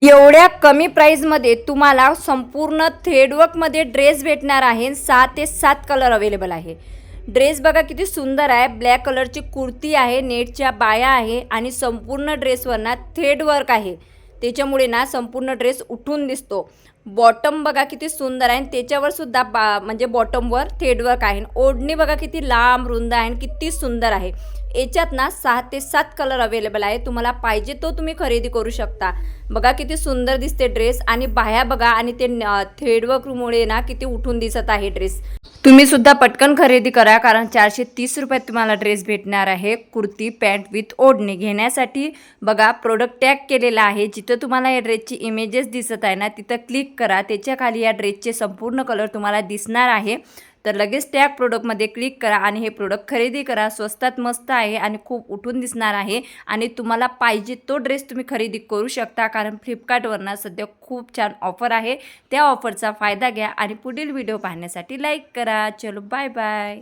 एवढ्या कमी प्राईजमध्ये तुम्हाला संपूर्ण थ्रेडवर्कमध्ये ड्रेस भेटणार आहे. 6 ते 7 कलर अवेलेबल आहे. ड्रेस बघा किती सुंदर आहे. ब्लॅक कलरची कुर्ती आहे, नेटच्या बाया आहे आणि संपूर्ण ड्रेसवर ना थ्रेडवर्क आहे. त्याच्यामुळे ना संपूर्ण ड्रेस उठून दिसतो. बॉटम बघा किती सुंदर आहे, त्याच्यावर सुद्धा म्हणजे बॉटमवर थ्रेडवर्क आहे. ओढणी बघा किती लांब रुंद आहे, किती सुंदर आहे. याच्यात ना 6 ते 7 कलर अवेलेबल आहे. तुम्हाला पाहिजे तो तुम्ही खरेदी करू शकता. बघा किती सुंदर दिसते ड्रेस आणि बाह्या बघा आणि ते थ्रेडवर्कमुळे ना किती उठून दिसत आहे ड्रेस. तुम्ही सुद्धा पटकन खरेदी करा, कारण 430 रुपयात तुम्हाला ड्रेस भेटणार आहे. कुर्ती पॅन्ट विथ ओढणी घेण्यासाठी बघा प्रोडक्ट टॅग केलेला आहे. जिथं तुम्हाला या ड्रेसची इमेजेस दिसत आहे ना, तिथं क्लिक करा. त्याच्या खाली या ड्रेसचे संपूर्ण कलर तुम्हाला दिसणार आहे. तर लगेच टॅग प्रोडक्टमध्ये क्लिक करा आणि हे प्रोडक्ट खरेदी करा. स्वस्तात मस्त आहे आणि खूप उठून दिसणार आहे आणि तुम्हाला पाहिजे तो ड्रेस तुम्ही खरेदी करू शकता, कारण फ्लिपकार्टवरनं सध्या खूप छान ऑफर आहे. त्या ऑफरचा फायदा घ्या आणि पुढील व्हिडिओ पाहण्यासाठी लाईक करा. चलो बाय बाय.